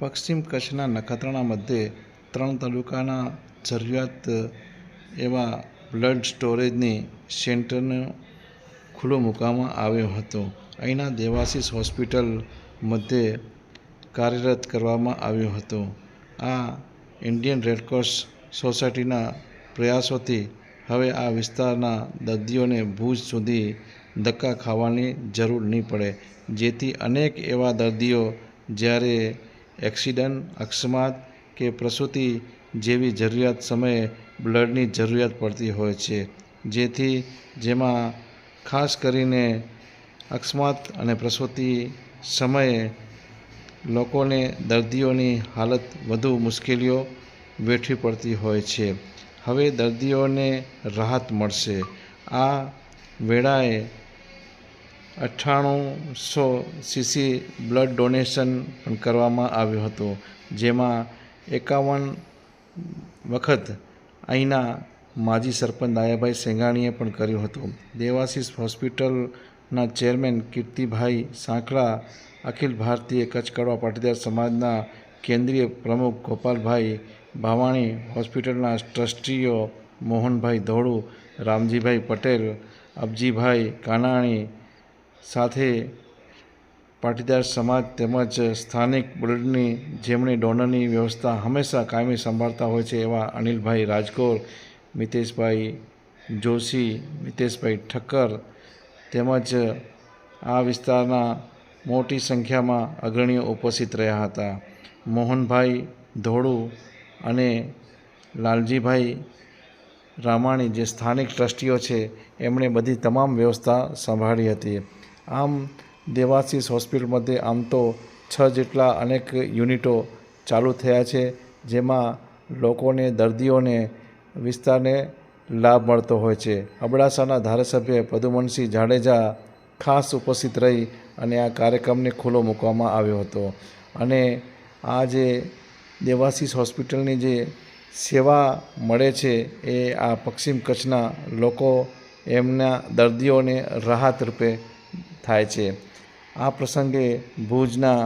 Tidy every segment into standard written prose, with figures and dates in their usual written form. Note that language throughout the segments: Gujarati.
પશ્ચિમ કચ્છના નખત્રાણા મધ્યે 3 તાલુકાના જરૂરિયાત એવા બ્લડ સ્ટોરેજની સેન્ટરને ખુલ્લો મૂકવામાં આવ્યો હતો. અહીંના દેવાશીષ હોસ્પિટલ મધ્યે કાર્યરત કરવામાં આવ્યો હતો. આ ઇન્ડિયન રેડક્રોસ સોસાયટીના પ્રયાસોથી હવે આ વિસ્તારના દર્દીઓને ભુજ સુધી ધક્કા ખાવાની જરૂર નહીં પડે, જેથી અનેક એવા દર્દીઓ જ્યારે એક્સિડન્ટ, અકસ્માત કે પ્રસૂતિ જેવી જરૂરિયાત સમયે બ્લડની જરૂરિયાત પડતી હોય છે, જેમાં ખાસ કરીને અકસ્માત અને પ્રસૂતિ સમયે લોકોને, દર્દીઓની હાલત વધુ મુશ્કેલીઓ વેઠવી પડતી હોય છે. હવે દર્દીઓને રાહત મળશે. આ વેળાએ 9800 સીસી બ્લડ ડોનેશન પણ કરવામાં આવ્યું હતું, જેમાં 51 વખત અહીંના માજી સરપંચ દાયાભાઈ સેંઘાણીએ પણ કર્યું હતું. દેવાશીષ હોસ્પિટલના ચેરમેન કીર્તિભાઈ સાંકળા, અખિલ ભારતીય કચ્છ કડવા પાટીદાર સમાજના કેન્દ્રીય પ્રમુખ ગોપાલભાઈ ભાવાણી, હોસ્પિટલના ટ્રસ્ટીઓ મોહનભાઈ ધોળુ, રામજીભાઈ પટેલ, અબજીભાઈ કાનાણી સાથે પાટીદાર સમાજ તેમજ સ્થાનિક બ્લડની જેમણે ડોનરની વ્યવસ્થા હંમેશા કાયમી સંભાળતા હોય છે એવા અનિલભાઈ રાજકોર, મિતેશભાઈ જોશી, મિતેશભાઈ ઠક્કર તેમજ આ વિસ્તારના મોટી સંખ્યામાં અગ્રણીઓ ઉપસ્થિત રહ્યા હતા. મોહનભાઈ ધોળુ અને લાલજીભાઈ રામાણી જે સ્થાનિક ટ્રસ્ટીઓ છે એમણે બધી તમામ વ્યવસ્થા સંભાળી હતી. આમ દેવાશીષ હોસ્પિટલ મધ્યે આમ તો 6 જેટલા અનેક યુનિટો ચાલુ થયા છે, જેમાં લોકોને, દર્દીઓને, વિસ્તારને લાભ મળતો હોય છે. અબડાસાના ધારાસભ્ય પદુમનસિંહ જાડેજા ખાસ ઉપસ્થિત રહી અને આ કાર્યક્રમને ખુલ્લો મૂકવામાં આવ્યો હતો. અને આ જે દેવાશીષ હોસ્પિટલની જે સેવા મળે છે એ આ પશ્ચિમ કચ્છના લોકો, એમના દર્દીઓને રાહત રૂપે થાય છે. આ પ્રસંગે ભુજના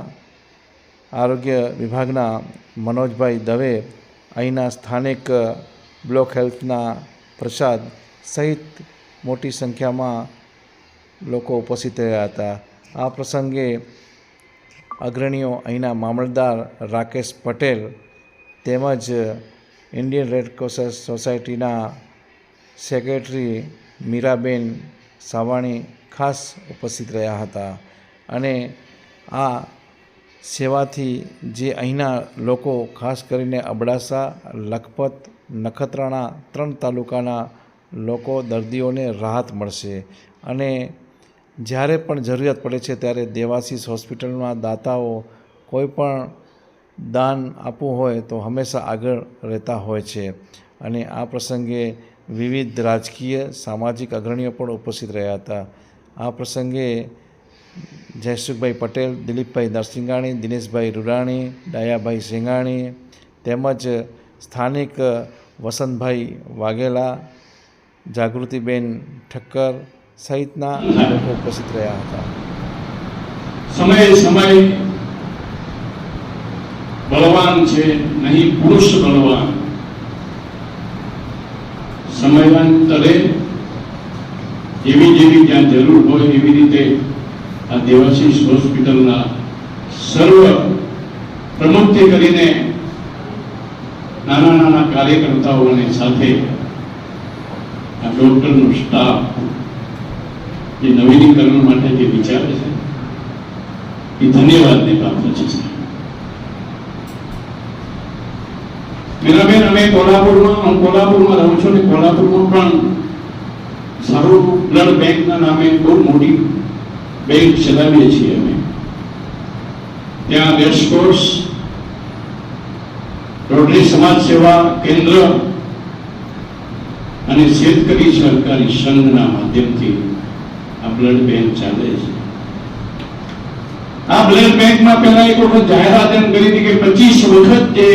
આરોગ્ય વિભાગના મનોજભાઈ દવે, અહીંના સ્થાનિક બ્લોક હેલ્થના પ્રસાદ સહિત મોટી સંખ્યામાં લોકો ઉપસ્થિત રહ્યા હતા. આ પ્રસંગે અગ્રણીઓ અહીંના મામલતદાર રાકેશ પટેલ તેમજ ઇન્ડિયન રેડક્રોસ સોસાયટીના સેક્રેટરી મીરાબેન સાવાણી ખાસ ઉપસ્થિત રહ્યા હતા. અને આ સેવાથી જે અહીંના લોકો, ખાસ કરીને અબડાસા, લખપત, નખત્રાણા 3 તાલુકાના લોકો, દર્દીઓને રાહત મળશે. અને જ્યારે પણ જરૂરિયાત પડે છે ત્યારે દેવાશીષ હોસ્પિટલના દાતાઓ કોઈ પણ દાન આપવું હોય તો હંમેશા આગળ રહેતા હોય છે. અને આ પ્રસંગે વિવિધ રાજકીય, સામાજિક અગ્રણીઓ પણ ઉપસ્થિત રહ્યા હતા. આ પ્રસંગે જયસુખભાઈ પટેલ, દિલીપભાઈ નરસિંઘાણી, દિનેશભાઈ રૂડાણી, ડાયાભાઈ સેંઘાણી તેમજ સ્થાનિક વસંતભાઈ વાઘેલા, જાગૃતિબેન ઠક્કર સહિતના લોકો ઉપસ્થિત રહ્યા હતા. સમય બળવાન છે, નહીં પુરુષ બળવાન. સમયાંતરે જેવી જ્યાં જરૂર હોય એવી રીતે આ દેવાશીષ હોસ્પિટલના સર્વ પ્રમુખથી કરીને નાના કાર્યકર્તાઓને સાથે આ ડોક્ટરનો સ્ટાફ જે નવીનીકરણ માટે જે વિચારે છે એ ધન્યવાદની પાત્ર છે. મીરાબેન, અમે કોલ્હાપુરમાં રહું છું ને કોલ્હાપુરમાં પણ સારું બ્લડ બેંકના નામે બહુ મોટી બેંક ચલાવીએ છીએ અમે. ત્યાં રેસકોર્સ, રોટરી સમાજ સેવા કેન્દ્ર અને શેતકરી સહકારી સંઘના માધ્યમથી આ બ્લડ બેંક ચાલે છે. આ બ્લડ બેંકમાં પહેલા એક વખત જાહેરાત એમ કરી હતી કે 25 વખત જે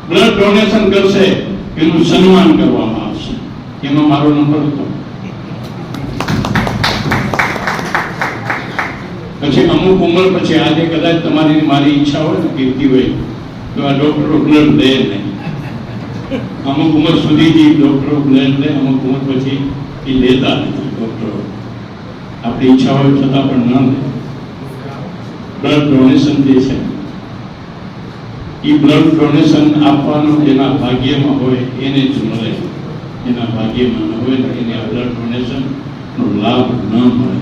બ્લડ ડોનેશન કરશે એનું સન્માન કરવામાં આવશે. એમાં મારો નંબર હતો. પછી અમુક ઉંમર પછી આજે કદાચ તમારી મારી ઈચ્છા હોય ને કીર્તિ હોય તો આ ડોક્ટરો બ્લડ લે નહીં. અમુક ઉંમર સુધી જ ડોક્ટરો બ્લડ લે, અમુક ઉંમર પછી એ લેતા નથી ડોક્ટરો. આપણી ઈચ્છા હોય છતાં પણ ન લે. બ્લડ ડોનેશન જે છે એ બ્લડ ડોનેશન આપવાનું જેના ભાગ્યમાં હોય એને જ મળે. એના ભાગ્યમાં ન હોય તો એને આ બ્લડ ડોનેશનનો લાભ ન મળે.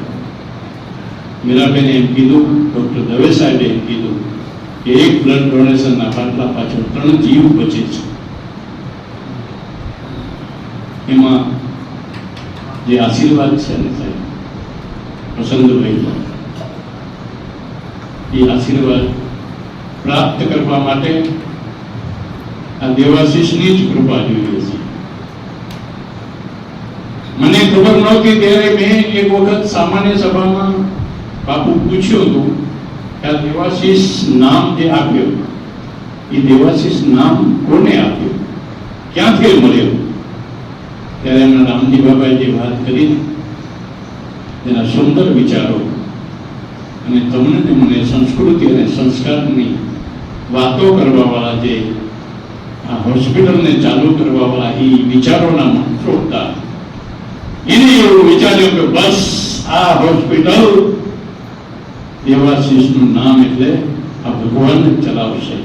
મીરાબેને એમ કીધું, ડૉક્ટર દવે સાહેબે એમ કીધું કે એક બ્લડ ડોનેશનના બાટલા પાછળ 3 જીવ બચે છે. એમાં જે આશીર્વાદ છે ને સાહેબ વસંતભાઈ, એ આશીર્વાદ પ્રાપ્ત કરવા માટે આ દેવાશીષની જ કૃપા જોઈએ છે. મને ખબર નહોતી ત્યારે મેં એક વખત સામાન્ય સભામાં બાપુ પૂછ્યું હતું કે આ દેવાશીષ નામ જે આપ્યું એ દેવાશીષ નામ કોને આપ્યું, ક્યાંથી મળ્યું? ત્યારે એમના રામજી બાબાએ જે વાત કરી તેના સુંદર વિચારો અને તમને ને મને સંસ્કૃતિ અને સંસ્કારની વાતો કરવાવાળા જે આ હોસ્પિટલને ચાલુ કરવાવાળા એ વિચારોના મંત્રો હતા. એને એવું વિચાર્યું કે બસ આ હોસ્પિટલ દેવાશીષનું નામ એટલે આ ભગવાન જ ચલાવશે,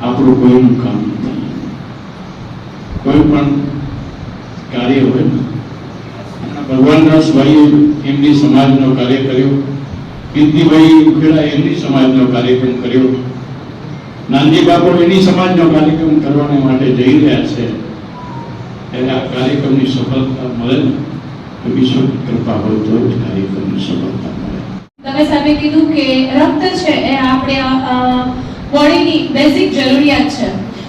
આપણું કોઈનું કામ નથી. કોઈ પણ કાર્ય હોય ને, ભગવાનદાસભાઈએ એમની સમાજનો કાર્ય કર્યો, કીર્તિભાઈ ઉખેડા એમની સમાજનો કાર્યક્રમ કર્યો, નાનજી બાપુ એની સમાજનો કાર્યક્રમ કરવા માટે જઈ રહ્યા છે. ત્યારે આ કાર્યક્રમની સફળતા મળે ને તો વિશ્વ કૃપા હોય તો જ કાર્યક્રમની સફળતા મળે. તમે સાહેબે કીધું કે રક્ત છે એ આપણે બોડીની બેઝિક જરૂરિયાત છે.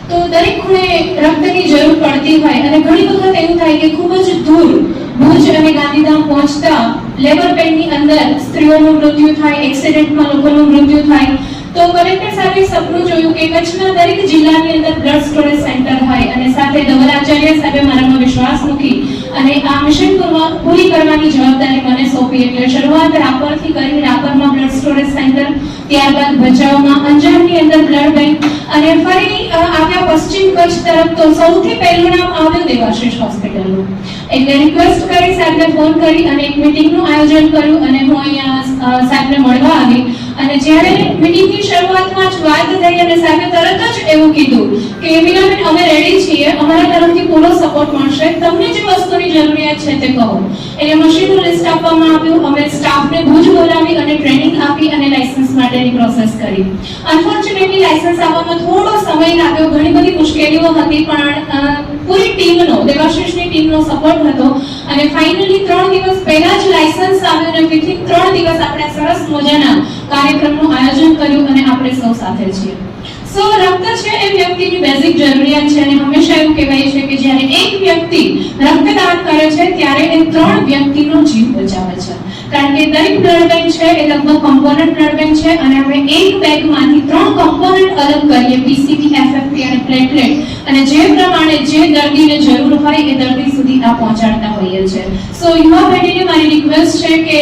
તો દરેક ખૂણે રક્તની જરૂર પડતી હોય અને ઘણી વખત એવું થાય કે ખૂબ જ દૂર ભુજ અને ગાંધીધામ પહોંચતા લેબર પેઇનની અંદર સ્ત્રીઓનું મૃત્યુ થાય, એક્સિડન્ટમાં લોકોનું મૃત્યુ થાય. તો કલેક્ટર સાહેબે સપનું જોયું કે કચ્છના દરેક જિલ્લાની અંદર બ્લડ સ્ટોરેજ સેન્ટર હોય અને સાથે ધવલાચાર્ય સાહેબે મારામાં વિશ્વાસ મૂકી અને આ મિશન પૂરી કરવાની જવાબદારી મને સોંપી. એટલે શરૂઆત રાપરથી કરી, રાપરમાં બ્લડ સ્ટોરેજ સેન્ટર, ત્યારબાદ ભચાઉમાં, અંજારની અંદર બ્લડ બેંક અને ફરી આવ્યા પશ્ચિમ કચ્છ તરફ તો સૌથી પહેલું નામ આવ્યું દેવાશીષ હોસ્પિટલનું. એટલે રિક્વેસ્ટ કરી સાહેબને ફોન કરી અને એક મીટિંગનું આયોજન કર્યું અને હું અહીંયા સાહેબને મળવા આવી. અને જ્યારે મીટિંગની શરૂઆતમાં જ વાત થઈ અને સાહેબે તરત જ એવું કીધું કે મીરાબેન અમે રેડી છીએ, અમારા તરફથી પૂરો સપોર્ટ મળશે, તમને જે વસ્તુની જરૂરિયાત છે તે કહો. એટલે મશીનનું લિસ્ટ આપવામાં આવ્યું, અમે સ્ટાફને ભુજ બોલાવી અને ટ્રેનિંગ આપી અને લાયસન્સ માટેની પ્રોસેસ કરી. અનફોર્ચ્યુનેટલી લાયસન્સ આપવામાં થોડો સમય લાગ્યો, ઘણી બધી મુશ્કેલીઓ હતી, પણ પૂરી ટીમનો, દેવાશીષની ટીમનો સપોર્ટ હતો અને ફાઇનલી 3 દિવસ પહેલા જ લાયસન્સ આવ્યું અને વિધિન 3 દિવસ આપણે સરસ મજાના કાર્યક્રમનું આયોજન કર્યું અને આપણે સૌ સાથે છીએ. સો રક્ત છે એ વ્યક્તિની બેઝિક જરૂરિયાત છે અને હંમેશા એવું કહેવાય છે કે જ્યારે એક વ્યક્તિ રક્તદાન કરે છે ત્યારે એ 3 વ્યક્તિનો જીવ બચાવે છે. કારણ કે દરેક બ્લડ બેંક છે એ લગભગ કમ્પોનન્ટ બ્લડ બેંક છે અને આપણે એક બેગમાંથી 3 કમ્પોનન્ટ અલગ કરીએ, પીસીબી, એફએફપી અને પ્લેટલેટ, અને જે પ્રમાણે જે દર્દીને જરૂર હોય એ દર્દી સુધી આ પહોંચાડતા હોઈએ છે. સો યુવા પેઢીને મારી રિક્વેસ્ટ છે કે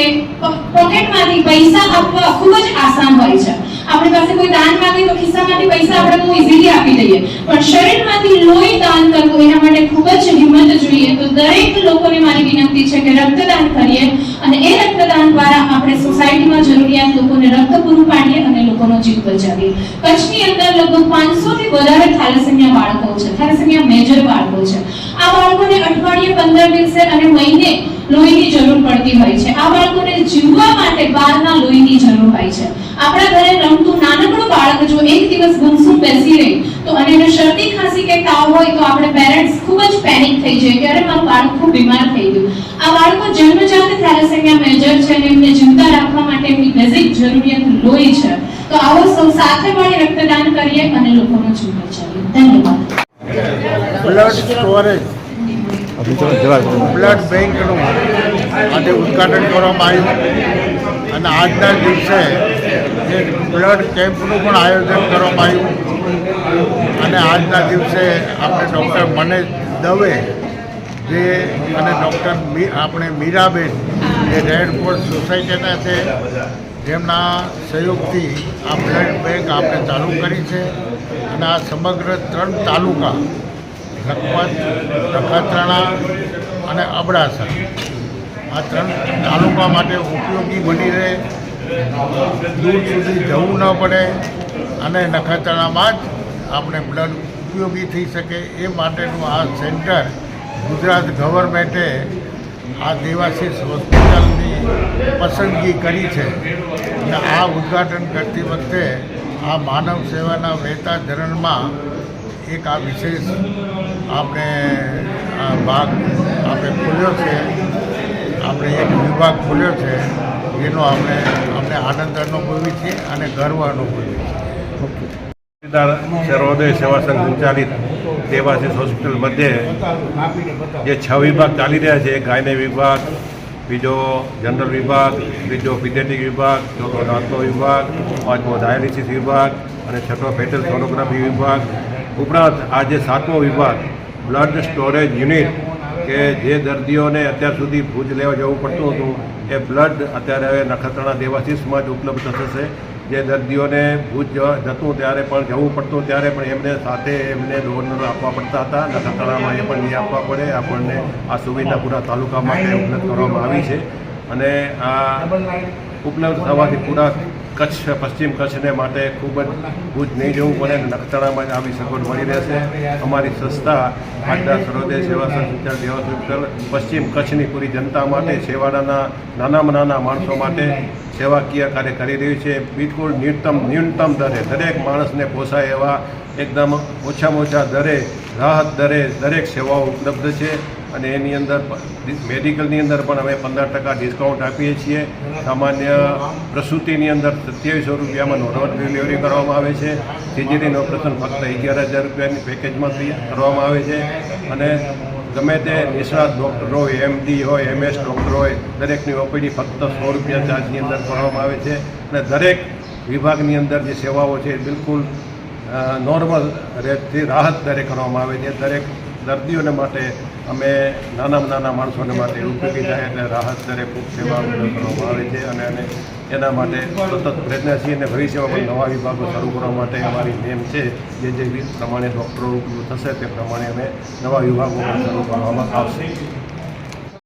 પોકેટમાંથી પૈસા આપવા ખૂબ જ આસાન હોય છે. આપણી પાસે કોઈ દાન માંગે તો ખિસ્સામાંથી પૈસા આપણે બહુ ઈઝીલી આપી દઈએ, પણ શરીરમાંથી લોહી દાન કરવું એના માટે ખૂબ જ હિંમત જોઈએ. તો દરેક લોકોને મારી વિનંતી છે કે રક્તદાન કરીએ અને એ રક્તદાન દ્વારા આપણે સોસાયટીમાં જરૂરિયાત લોકોને રક્ત પૂરું પાડીએ અને લોકોનો જીવ બચાવીએ. કચ્છની અંદર લગભગ 500 થી વધારે થેલેસેમિયા બાળકો છે, થેલેસેમિયા મેજર બાળકો છે. આ બાળકોને અઠવાડિયે 15 દિવસે અને મહિને લોહીની જરૂર પડતી હોય છે. આ બાળકોને જીવવા માટે બહારના લોહીની જરૂર હોય છે. આપણા ઘરે રમતું નાનકડું બાળક જો એક દિવસ ગુમસુમ બેસી રહે તો અને એને શરદી ખાંસી કે તાવ હોય તો આપણે પેરેન્ટ્સ ખૂબ જ પેનિક થઈ જાય કે અરે મારું બાળક ખૂબ બીમાર થઈ ગયું. આ બાળકો જન્મજાત થેલેસેમિયા મેજર છે અને એમને જીવતા રાખવા માટે એમની બેઝિક જરૂરિયાત લોહી છે. તો આવો સૌ સાથે મળી રક્તદાન કરીએ અને લોકોનો જીવ બચાવીએ. ધન્યવાદ. બ્લડ સ્ટોરેજ બ્લડ બેંકનું આજે ઉદ્ઘાટન કરવામાં આવ્યું અને આજના દિવસે એક બ્લડ કેમ્પનું પણ આયોજન કરવામાં આવ્યું અને આજના દિવસે આપણે ડૉક્ટર મનેશ દવે જે અને ડૉક્ટર આપણે મીરાબેન જે રેડ ક્રોસ સોસાયટીના છે જેમના સહયોગથી આ બ્લડ બેંક આપણે ચાલુ કરી છે અને આ સમગ્ર 3 તાલુકા લખપત, નખત્રાણા અને અબડાસા આ 3 તાલુકા માટે ઉપયોગી બની રહે, દૂર સુધી જવું ન પડે અને નખત્રાણામાં જ આપણે બ્લડ ઉપયોગી થઈ શકે એ માટેનું આ સેન્ટર ગુજરાત ગવર્મેન્ટે આ દેવાશીષ હોસ્પિટલની પસંદગી કરી છે અને આ ઉદ્ઘાટન કરતી વખતે આ માનવ સેવાના વહેતા ધરણમાં એક આ વિશેષ આપણે આ ભાગ આપણે ખોલ્યો છે, આપણે એક વિભાગ ખોલ્યો છે જેનો અમને આનંદ અનુભવી છીએ અને ગર્વ અનુભવી છીએ. સર્વોદય સેવા સંઘ સંચાલિત દેવાશીષ હોસ્પિટલ મધ્યે જે 6 વિભાગ ચાલી રહ્યા છે, ગાયને વિભાગ, બીજો જનરલ વિભાગ, બીજો પીડિયાટ્રિક વિભાગ, ચોથો દાંતનો વિભાગ, પાંચમો ડાયાલિસિસ વિભાગ અને છઠ્ઠો ફેટલ સોનોગ્રાફી વિભાગ, ઉપરાંત આજે 7મો વિભાગ બ્લડ સ્ટોરેજ યુનિટ કે જે દર્દીઓને અત્યાર સુધી ભુજ લેવા જવું પડતું હતું એ બ્લડ અત્યારે હવે નખત્રાણા દેવાશીષમાં જ ઉપલબ્ધ થશે. જે દર્દીઓને ભુજ જતું ત્યારે પણ જવું પડતું ત્યારે પણ એમને સાથે એમને ડોનર આપવા પડતા હતા. નખત્રાણામાં એ પણ નહીં આપવા પડે. આપણને આ સુવિધા પૂરા તાલુકા માટે ઉપલબ્ધ કરવામાં આવી છે અને આ ઉપલબ્ધ થવાથી પૂરા કચ્છ, પશ્ચિમ કચ્છને માટે ખૂબ જ ભુજ નહીં જવું પડે અને નખત્રાણામાં જ આવી સગવડ મળી રહેશે. અમારી સંસ્થા આજના સર્વોદય સેવા સંચાલિત દેવાશીષ પશ્ચિમ કચ્છની પૂરી જનતા માટે, છેવાડાના નાનામાં નાના માણસો માટે સેવાકીય કાર્ય કરી રહ્યું છે. બિલકુલ ન્યૂનતમ દરે દરેક માણસને પોસાય એવા એકદમ ઓછામાં ઓછા દરે, રાહત દરે દરેક સેવાઓ ઉપલબ્ધ છે અને એની અંદર મેડિકલની અંદર પણ અમે 15% ડિસ્કાઉન્ટ આપીએ છીએ. સામાન્ય પ્રસૂતિની અંદર 2700 રૂપિયામાં નોર્મલ ડિલિવરી કરવામાં આવે છે. સિઝેરિયન ઓપરેશન ફક્ત 11,000 રૂપિયાની પેકેજમાં કરવામાં આવે છે અને ગમે તે નિષ્ણાત ડૉક્ટર હોય, MD હોય, MS ડૉક્ટર હોય, દરેકની ઓપીડી ફક્ત 100 રૂપિયા ચાર્જની અંદર કરવામાં આવે છે અને દરેક વિભાગની અંદર જે સેવાઓ છે બિલકુલ નોર્મલ રેટથી રાહત દરે કરવામાં આવે છે. દરેક દર્દીઓને માટે અમે નાના માણસોને માટે ઉપયોગી થાય એટલે રાહત દરે ખૂબ સેવા કરવામાં આવે છે અને એના માટે સતત પ્રયત્ન છીએ અને ભવિષ્યમાં પણ નવા વિભાગો શરૂ કરવા માટે અમારી નેમ છે. જે પ્રમાણે ડૉક્ટરો થશે તે પ્રમાણે અમે નવા વિભાગો પણ શરૂ કરવામાં આવશે.